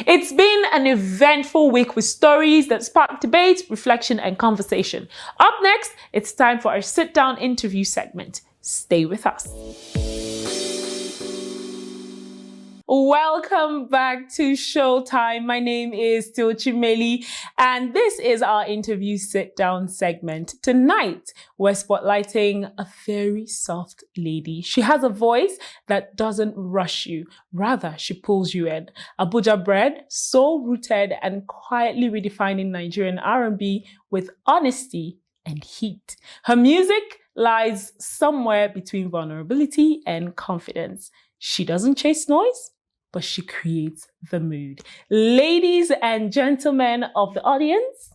It's been an eventful week with stories that spark debate, reflection, and conversation. Up next, it's time for our sit-down interview segment. Stay with us. Welcome back to Showtime. My name is still Chimelli, and this is our interview sit-down segment. Tonight, we're spotlighting a very soft lady. She has a voice that doesn't rush you. Rather, she pulls you in. Abuja bred, soul-rooted, and quietly redefining Nigerian R&B with honesty and heat. Her music lies somewhere between vulnerability and confidence. She doesn't chase noise, but she creates the mood. Ladies and gentlemen of the audience,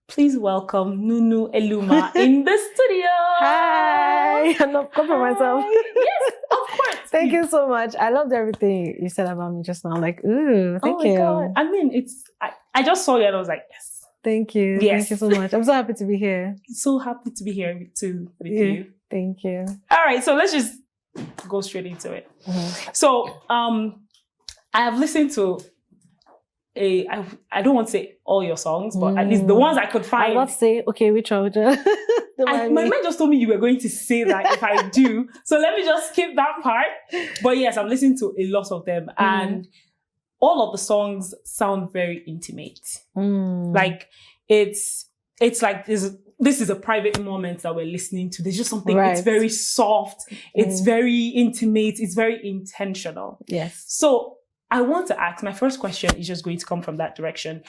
please welcome Nunu Eluma in the studio. Hi, I'm not coming for myself. Yes, of course. Thank you so much. I loved everything you said about me just now. Like, ooh, thank you. God. I mean, I just saw you and I was like, yes. Thank you. Yes. Thank you so much. I'm so happy to be here. So happy to be here with you. Thank you. All right, so let's just go straight into it. Mm-hmm. So, I have listened to I don't want to say all your songs, but at least the ones I could find. I'm not say, okay, which one? My mind just told me you were going to say that if I do. So let me just skip that part. But yes, I've listened to a lot of them and all of the songs sound very intimate. Like it's like this is a private moment that we're listening to. There's just something, it's very soft. It's very intimate. It's very intentional. Yes. So I want to ask, my first question is just going to come from that direction.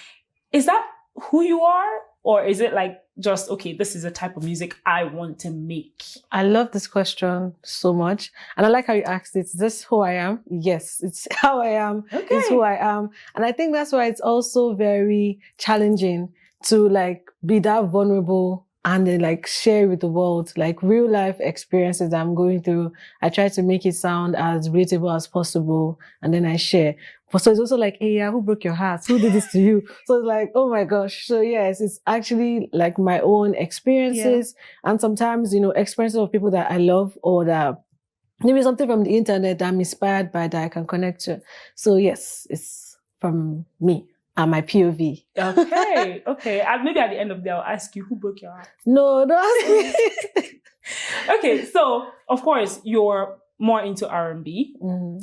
Is that who you are? Or is it like just, okay, this is a type of music I want to make? I love this question so much. And I like how you asked it. Is this who I am? Yes, it's how I am. Okay. It's who I am. And I think that's why it's also very challenging to like be that vulnerable and then like share with the world, like real life experiences that I'm going through. I try to make it sound as relatable as possible and then I share. But so it's also like, hey, yeah, who broke your heart? Who did this to you? So it's like, oh my gosh. So yes, it's actually like my own experiences and sometimes, experiences of people that I love or that maybe something from the internet that I'm inspired by that I can connect to. So yes, it's from me. And my POV. Okay. And maybe at the end of the day, I'll ask you, who broke your heart? No, don't ask me. Okay, so of course, you're more into R&B,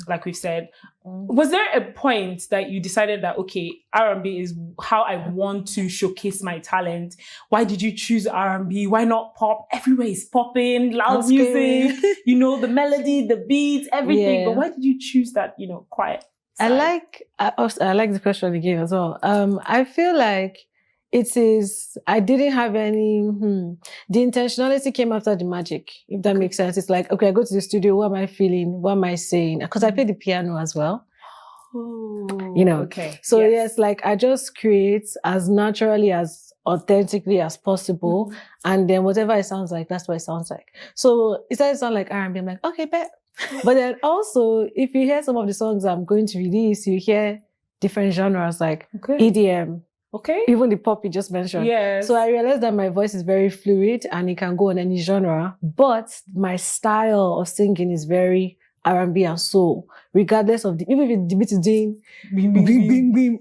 like we've said. Was there a point that you decided that, okay, R&B is how I want to showcase my talent? Why did you choose R&B? Why not pop? Everywhere is popping, loud music, the melody, the beats, everything. But why did you choose that, quiet? I like the question you gave as well. I feel like I didn't have any, the intentionality came after the magic, if that makes sense. It's like, okay, I go to the studio, what am I feeling? What am I saying? Because I play the piano as well. Okay. So yes, like I just create as naturally, as authentically as possible. And then whatever it sounds like, that's what it sounds like. So it started to sound like R&B. I'm like, okay, bet. But then also, if you hear some of the songs I'm going to release, you hear different genres like EDM. Okay. Even the pop you just mentioned. Yes. So I realized that my voice is very fluid and it can go in any genre. But my style of singing is very R&B and soul. Regardless of even if the beat is doing bim, bim, bim, bim.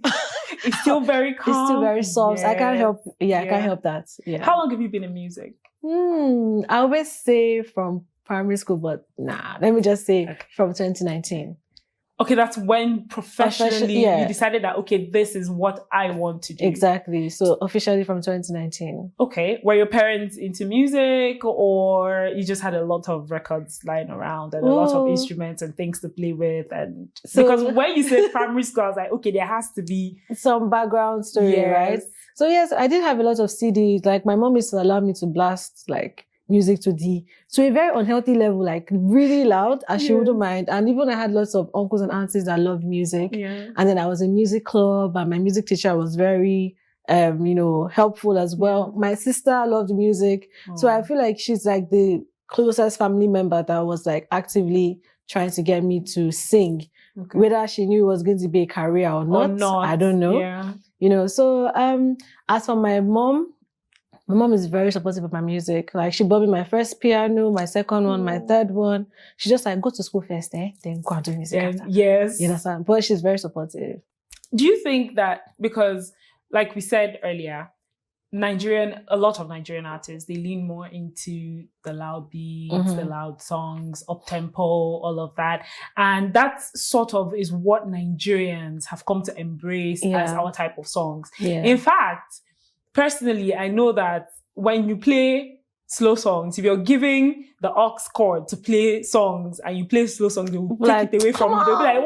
It's still very calm. It's still very soft. I can't help. I can't help that. Yeah. How long have you been in music? I always say from primary school, but let me just say from 2019. Okay, that's when professionally you decided that, okay, this is what I want to do. Exactly. So officially from 2019. Okay. Were your parents into music or you just had a lot of records lying around and a lot of instruments and things to play with? And because when you said primary school, I was like, okay, there has to be some background story, right? So yes, I did have a lot of CDs. Like my mom used to allow me to blast like music to a very unhealthy level, like really loud, and she wouldn't mind. And even I had lots of uncles and aunties that loved music. And then I was in music club and my music teacher was very, helpful as well. My sister loved music. So I feel like she's like the closest family member that was like actively trying to get me to sing. Whether she knew it was going to be a career or not. I don't know. So as for my mom is very supportive of my music. Like she bought me my first piano, my second one, my third one. She just like, go to school first, then go and do music after. Yes. You understand? But she's very supportive. Do you think that because, like we said earlier, a lot of Nigerian artists, they lean more into the loud beats, the loud songs, up-tempo, all of that. And that sort of is what Nigerians have come to embrace as our type of songs. Yeah. In fact, personally, I know that when you play slow songs, if you're giving the aux chord to play songs and you play slow songs, they will take it away from you. They'll be like,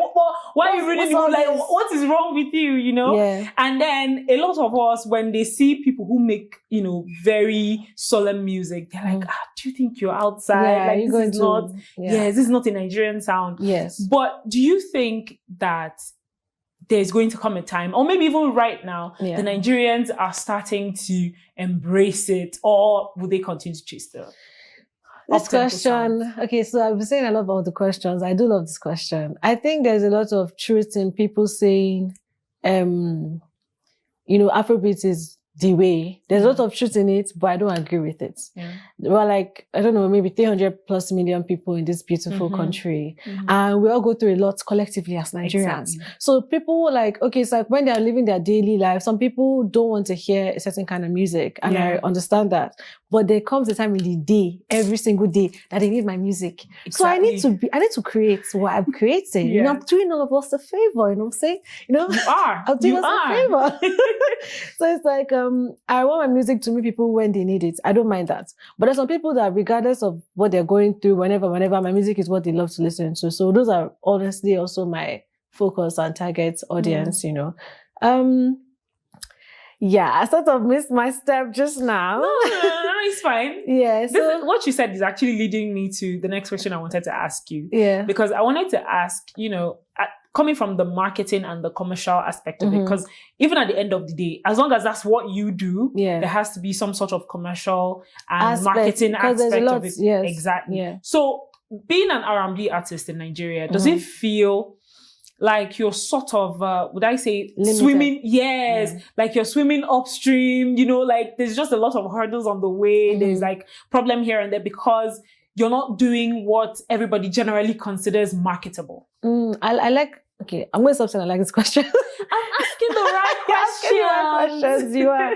why are you reading it? Like, what is wrong with you, you know? Yeah. And then a lot of us, when they see people who make, you know, very solemn music, they're like, do you think you're outside? Yeah, like, this is not a Nigerian sound. Yes. But do you think that there's going to come a time, or maybe even right now, the Nigerians are starting to embrace it, or will they continue to chase this question? Okay, so I've been saying a lot about the questions. I do love this question. I think there's a lot of truth in people saying, you know, Afrobeat is the way. There's a lot of truth in it, but I don't agree with it. Yeah. There are like, I don't know, maybe 300 plus million people in this beautiful country. And we all go through a lot collectively as Nigerians. Exactly. So people like, okay, it's like when they are living their daily life, some people don't want to hear a certain kind of music. And I understand that. But there comes a time in the day, every single day, that they need my music. Exactly. So I need to create what I'm creating. You know, I'm doing all of us a favor, you know what I'm saying? You know, you are. I'm doing us a favor. So it's like, I want my music to meet people when they need it. I don't mind that. But there's some people that regardless of what they're going through, whenever my music is what they love to listen to. So those are honestly also my focus and target audience, you know. Yeah, I sort of missed my step just now. No, it's fine. Yeah. So what you said is actually leading me to the next question I wanted to ask you. Yeah. Because I wanted to ask, you know, coming from the marketing and the commercial aspect of it, because even at the end of the day, as long as that's what you do, there has to be some sort of commercial and marketing aspect of it. Yes. Exactly. Yeah. So being an R&B artist in Nigeria, does it feel like you're sort of, would I say, limited. Swimming? Yes. Yeah. Like you're swimming upstream, you know, like there's just a lot of hurdles on the way. There's like problem here and there because you're not doing what everybody generally considers marketable. I like, okay, I'm going to stop saying I like this question. I'm asking the right questions. You are.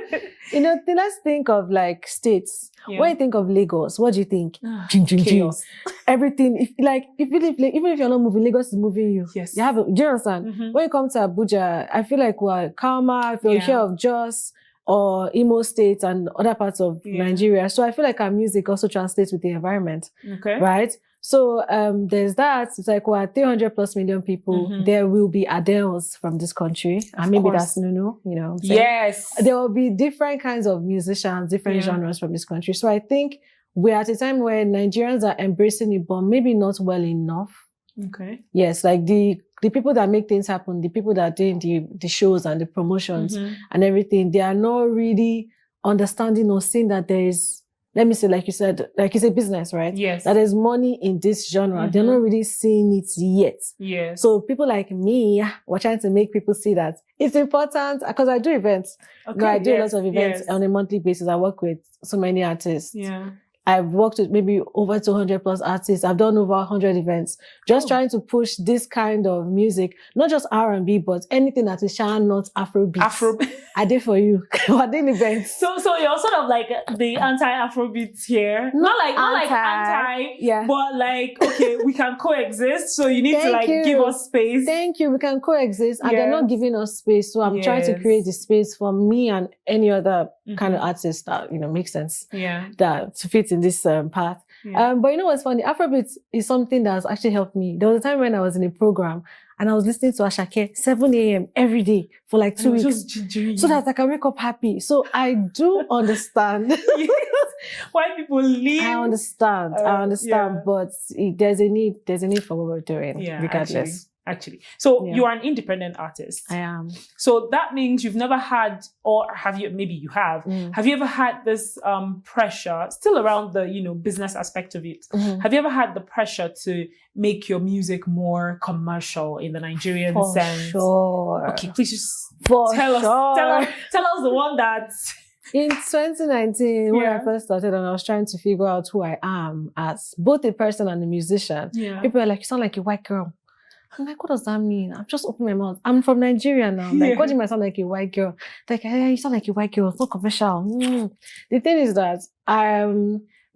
You know, let's think of like states. Yeah. When you think of Lagos, what do you think? Chaos. Everything. Even if you're not moving, Lagos is moving you. Yes. Do you understand? When you come to Abuja, I feel like we're calmer. If you hear of Jos or Imo State and other parts of Nigeria. So I feel like our music also translates with the environment. Okay. Right? So there's that. It's like we're 300 plus million people. There will be Adeles from this country. And maybe that's Nunu, you know. Yes. There will be different kinds of musicians, different genres from this country. So I think we're at a time where Nigerians are embracing it, but maybe not well enough. Okay. Yes, like the people that make things happen, the people that are doing the shows and the promotions and everything, they are not really understanding or seeing that there is, let me say, like you said, like it's a business, right? Yes. That there's money in this genre. They're not really seeing it yet. Yes. So people like me, we're trying to make people see that it's important because I do events. Okay. No, I do a lot of events on a monthly basis. I work with so many artists. Yeah. I've worked with maybe over 200 plus artists. I've done over 100 events. Just trying to push this kind of music, not just R&B, but anything that is not Afrobeat. I did for you. I did events. So you're sort of like the anti-Afrobeat here. Not like anti, but like, okay, we can coexist. So you need to give us space. Thank you. We can coexist. And they're not giving us space. So I'm trying to create the space for me and any other kind of artist that, you know, makes sense. Yeah. That to fit in this path. Yeah. But you know what's funny? Afrobeat is something that has actually helped me. There was a time when I was in a program and I was listening to Ashake 7 a.m. every day for like 2 weeks. So that I can wake up happy. So I do understand. Why people leave. I understand. But there's a need for what we're doing, regardless. Actually. So you are an independent artist. I am. So that means you've never had, or have you, maybe you have, have you ever had this pressure, still around the, you know, business aspect of it? Have you ever had the pressure to make your music more commercial in the Nigerian sense? Sure. Okay, please just tell us the one that... In 2019, when I first started and I was trying to figure out who I am as both a person and a musician, people were like, you sound like a white girl. I'm like, what does that mean? I've just opened my mouth. I'm from Nigeria now. I'm like, what do you mean I sound like a white girl? Like, hey, you sound like a white girl. It's not commercial. The thing is that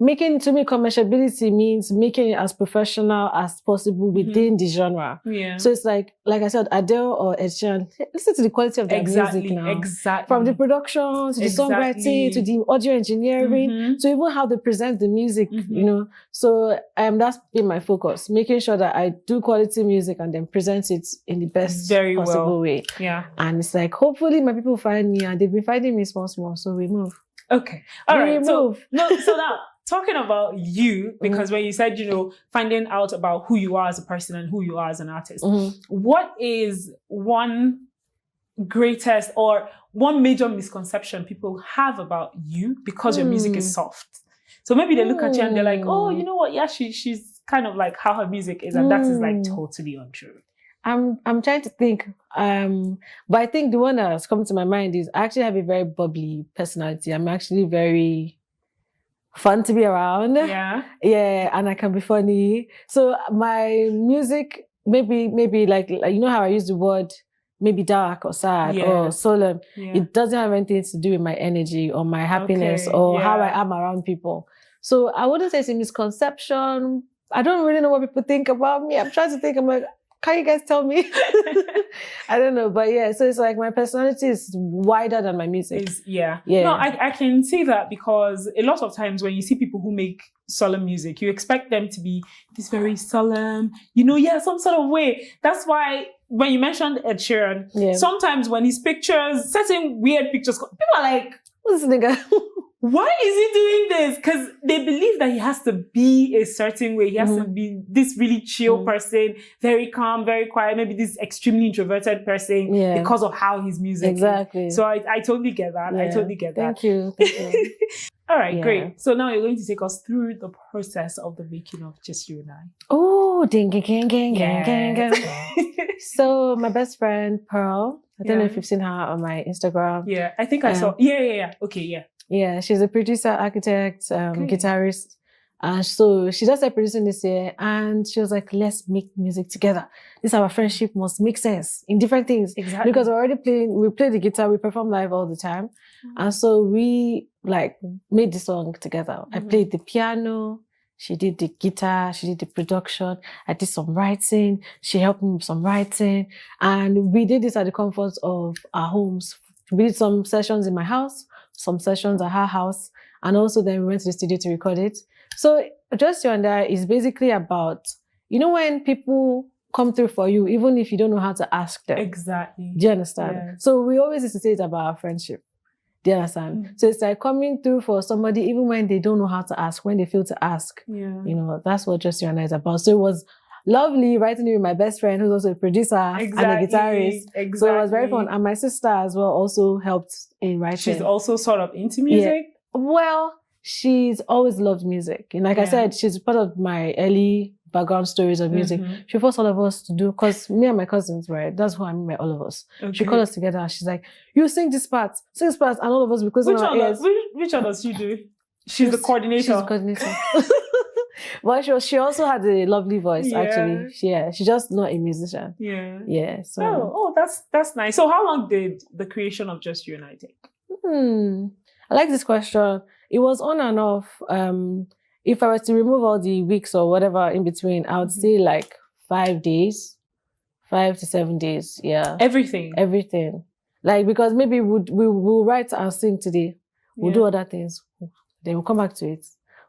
making, to me, commerciality means making it as professional as possible within the genre. Yeah. So it's like I said, Adele or Ed Sheeran, listen to the quality of their music now. Exactly. From the production to the songwriting to the audio engineering to even how they present the music, you know. So that's been my focus, making sure that I do quality music and then present it in the best possible way. Yeah. And it's like, hopefully my people find me, and they've been finding me small. So we move. Okay. All right. So now, talking about you, because when you said, you know, finding out about who you are as a person and who you are as an artist, what is one greatest or one major misconception people have about you because your music is soft? So maybe they look at you and they're like, oh, you know what? Yeah, she's kind of like how her music is. And that is like totally untrue. I'm trying to think, but I think the one that's come to my mind is I actually have a very bubbly personality. I'm actually very fun to be around. Yeah. Yeah, and I can be funny. So my music, maybe like you know how I use the word maybe dark or sad or solemn. Yeah. It doesn't have anything to do with my energy or my happiness or how I am around people. So I wouldn't say it's a misconception. I don't really know what people think about me. I'm trying to think. I'm like, can you guys tell me? I don't know. But yeah, so it's like my personality is wider than my music. Yeah. No, I can see that because a lot of times when you see people who make solemn music, you expect them to be this very solemn, you know, some sort of way. That's why when you mentioned Ed Sheeran, sometimes when his pictures, certain weird pictures, people are like, what's this nigga? Why is he doing this? Because they believe that he has to be a certain way. He has to be this really chill person, very calm, very quiet, maybe this extremely introverted person because of how his music is. So I totally get that. I totally get that. Thank you. All right, great. So now you're going to take us through the process of the making of Just You and I. Oh, ding, gang. So my best friend, Pearl, I don't know if you've seen her on my Instagram. Yeah, I think I saw. Yeah. Okay, yeah. Yeah, she's a producer, architect, guitarist. And so she just started producing this year and she was like, let's make music together. This our friendship must make sense in different things. Exactly. Because we play the guitar, we perform live all the time. And so we like made the song together. I played the piano, she did the guitar, she did the production, I did some writing, she helped me with some writing. And we did this at the comfort of our homes. We did some sessions in my house, some sessions at her house, and also then we went to the studio to record it. So Just You and I is basically about, you know, when people come through for you, even if you don't know how to ask them. Exactly. Do you understand? Yeah. So we always used to say it about our friendship. Do you understand? So it's like coming through for somebody, even when they don't know how to ask, when they feel to ask. Yeah. You know, that's what Just You and I is about. So it was lovely writing it with my best friend, who's also a producer and a guitarist. So it was very fun. And my sister as well also helped in writing. She's also sort of into music? Yeah. Well, she's always loved music. And like I said, she's part of my early background stories of music. She forced all of us to do, because me and my cousins, right? That's who I mean by all of us. Okay. She called us together and she's like, you sing this part, and all of us will close our ears. Which one does she do? She's the coordinator. She's the coordinator. But she also had a lovely voice, actually. She's just not a musician. Yeah. So. Oh, that's nice. So how long did the creation of Just You and I take? I like this question. It was on and off. If I were to remove all the weeks or whatever in between, I would say like 5 days, 5 to 7 days. Yeah. Everything. Like, because maybe we'll write and sing today. We'll do other things. Then we'll come back to it.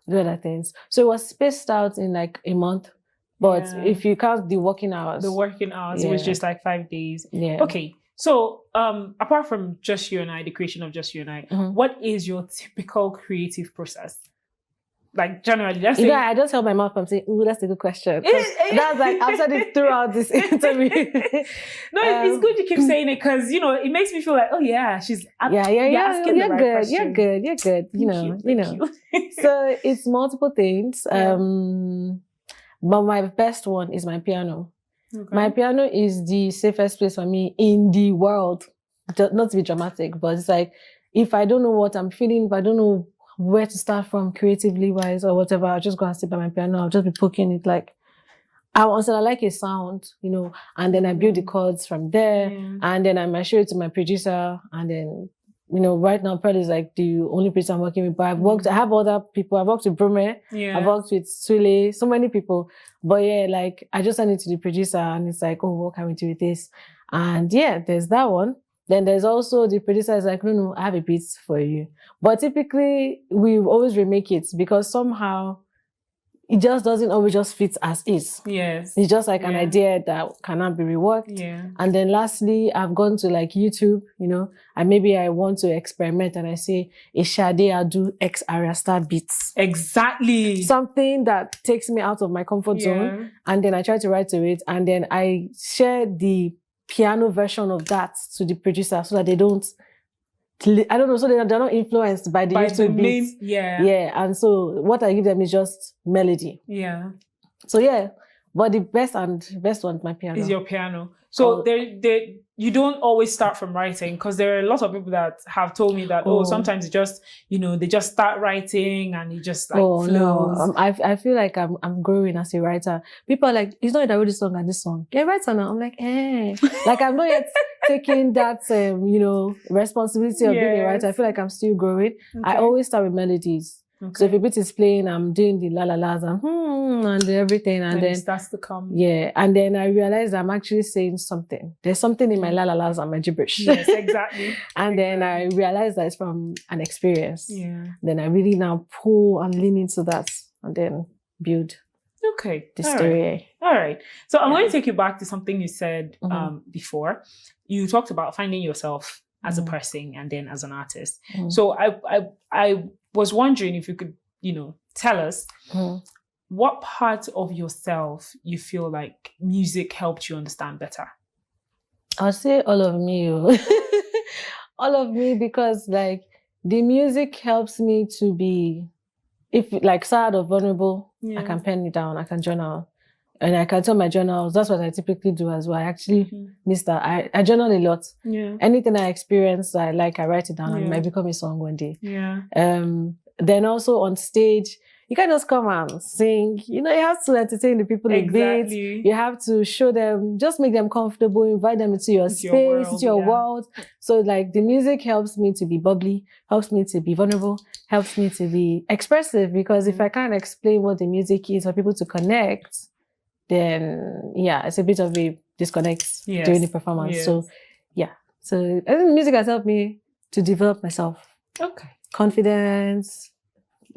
We'll do other things. So it was spaced out in like a month. But if you count the working hours. It was just like 5 days. Yeah. Okay. So, apart from Just You and I, the creation of Just You and I, what is your typical creative process? Like, generally, that's I just held my mouth and say, "Ooh, that's a good question." That's like, I've said it throughout this interview. No, it's good you keep saying it, because, you know, it makes me feel like, oh yeah, she's You're good. You know. So it's multiple things. But my best one is my piano. Okay. My piano is the safest place for me in the world. Not to be dramatic, but it's like, if I don't know what I'm feeling, if I don't know where to start from creatively wise or whatever, I'll just go and sit by my piano. I'll just be poking it. Like, until I like a sound, you know, and then I build the chords from there, and then I might show it to my producer, and then, you know, right now, Pearl is like the only person I'm working with, but I have other people. I've worked with Brume, I've worked with Sule, so many people. But yeah, like, I just send it to the producer, and it's like, oh, what can we do with this? And yeah, there's that one. Then there's also the producer is like, no, I have a beat for you. But typically, we always remake it because somehow it just doesn't always just fit as is. Yes. It's just like an idea that cannot be reworked. Yeah. And then lastly, I've gone to like YouTube, you know, and maybe I want to experiment and I say, Ishade, I'll do X area star beats. Exactly. Something that takes me out of my comfort zone. And then I try to write to it. And then I share the piano version of that to the producer so that they don't, I don't know, so they're not influenced by the YouTube beats. Yeah. And so what I give them is just melody. Yeah. So yeah, but the best one, my piano. Is your piano. So you don't always start from writing, because there are a lot of people that have told me that, sometimes it just, you know, they just start writing and it just like flows. No, I feel like I'm growing as a writer. People are like, it's not that I wrote this song and this song. Yeah, writer now. I'm like, like I'm not yet taking that, you know, responsibility of being a writer. I feel like I'm still growing. I always start with melodies. So if a beat is playing, I'm doing the la la la's and everything, and then it starts to come. Yeah, and then I realized I'm actually saying something. There's something in my la la la's and my gibberish. Yes, exactly. And then I realized that it's from an experience. Yeah. Then I really now pull and lean into that, and then build. Okay. The story. All right. So I'm going to take you back to something you said before. You talked about finding yourself as a person and then as an artist. So I was wondering if you could, you know, tell us what part of yourself you feel like music helped you understand better. I'll say all of me. All of me, because like the music helps me to be, if like sad or vulnerable, I can pen it down, I can journal. And I can tell my journals, that's what I typically do as well. I actually miss that. I journal a lot. Yeah. Anything I experience, I write it down and it might become a song one day. Yeah. Then also on stage, you can't just come and sing. You know, you have to entertain the people a bit. You have to show them, just make them comfortable, invite them into your space, into your world. So like the music helps me to be bubbly, helps me to be vulnerable, helps me to be expressive, because if I can't explain what the music is for people to connect, then yeah, it's a bit of a disconnect during the performance. Yes. So yeah, so I think music has helped me to develop myself. Okay. Confidence,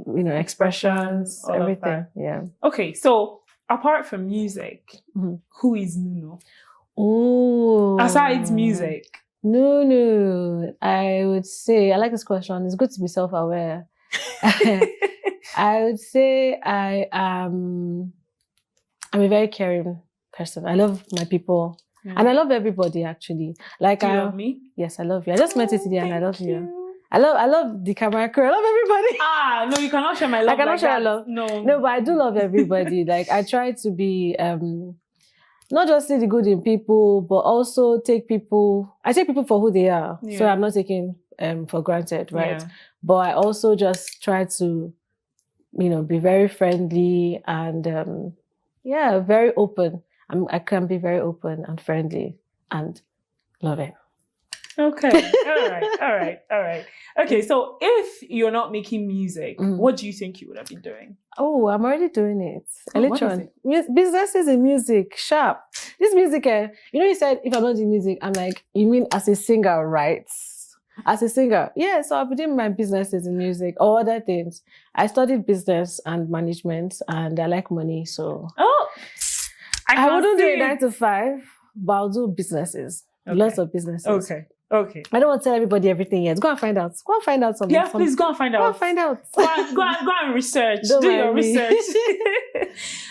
you know, expressions, everything. Yeah. Okay, so apart from music, who is Nunu? Oh. Aside music. Nunu, I would say, I like this question. It's good to be self-aware. I would say I'm a very caring person. I love my people. Yeah. And I love everybody, actually. Like, do you love me? Yes, I love you. I just met you today and I love you. I love the camera crew. I love everybody. No, you cannot share my love. I cannot share that. love. No, but I do love everybody. Like, I try to be, not just see the good in people, but also take people for who they are. Yeah. So I'm not taking for granted, right? Yeah. But I also just try to, you know, be very friendly and, very open. I can be very open and friendly and loving. Okay. All right. Okay, so if you're not making music, what do you think you would have been doing? Oh, I'm already doing it. Electron. Businesses in music, sharp. This music, you know, you said if I'm not doing music, I'm like, you mean as a singer, right? As a singer, yeah. So I've been doing my businesses in music or other things. I studied business and management, and I like money, so I wouldn't do a 9 to 5, but I'll do businesses. Okay. Lots of businesses. Okay. I don't want to tell everybody everything yet. Go and find out. Go and find out something. Yeah, please go and find out. Go and find out. Go and research. Do your research.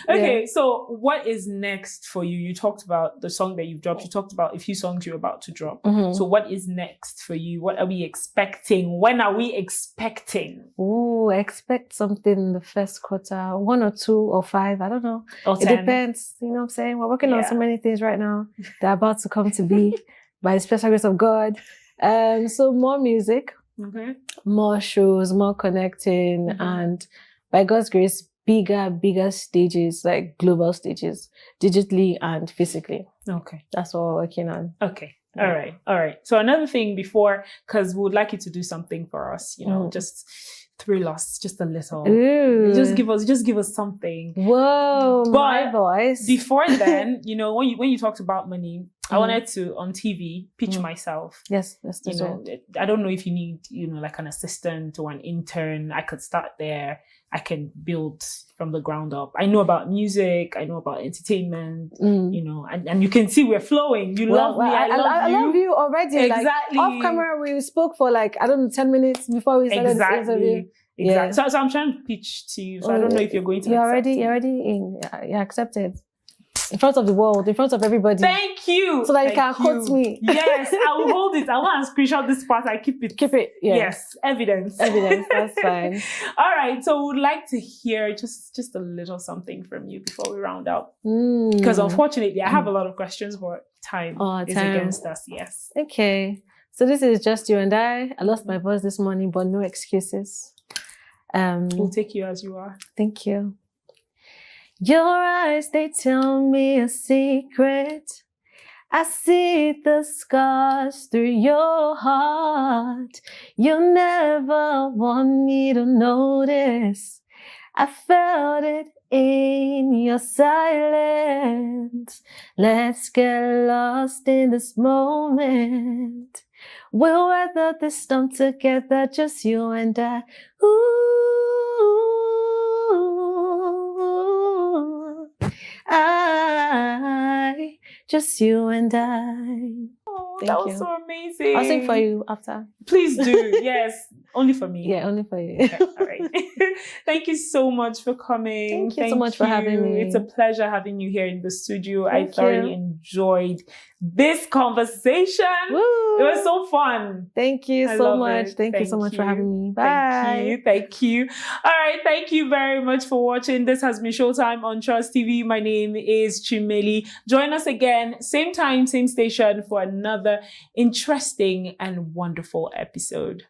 Okay, so what is next for you? You talked about the song that you've dropped. You talked about a few songs you're about to drop. So what is next for you? What are we expecting? When are we expecting? Oh, expect something in the first quarter. 1 or 2 or 5. I don't know. Or 10. It depends. You know what I'm saying? We're working on so many things right now. They're about to come to be. By the special grace of God. So more music, more shows, more connecting, and by God's grace, bigger stages, like global stages, digitally and physically. Okay. That's what we're working on. Okay. All right. So another thing before, because we would like you to do something for us, just thrill us just a little. Ooh. Just give us something. Whoa, but my voice. Before then, when you talked about money, I wanted to on TV pitch myself. Yes, that's right. I don't know if you need, like an assistant or an intern. I could start there. I can build from the ground up. I know about music. I know about entertainment. And you can see we're flowing. You love me. I love you already. Exactly. Like, off camera, we spoke for 10 minutes before we started this interview. Exactly. Yeah. So I'm trying to pitch to you. So I don't know if you're going to. You're already in. You're accepted. In front of the world, in front of everybody. Thank you. So that you can quote me. Yes, I will hold it. I want to screenshot this part. I keep it. Keep it. Yeah. Yes, evidence. That's fine. All right. So we'd like to hear just a little something from you before we round up. Because unfortunately, I have a lot of questions, but time is against us. Yes. Okay. So this is just you and I. I lost my voice this morning, but no excuses. We'll take you as you are. Thank you. Your eyes, they tell me a secret. I see the scars through your heart. You never want me to notice. I felt it in your silence. Let's get lost in this moment. We'll weather this storm together, just you and I. Just you and I. Oh, that was so amazing. I'll sing for you after. Please do. Yes. Only for me. Yeah, only for you. Okay, all right. Thank you so much for coming. Thank you so much for having me. It's a pleasure having you here in the studio. I thoroughly enjoyed this conversation. Woo. It was so fun. Thank you so much. Thank you so much for having me. Bye. Thank you. All right. Thank you very much for watching. This has been Showtime on Trust TV. My name is Chimelli. Join us again, same time, same station for another interesting and wonderful episode.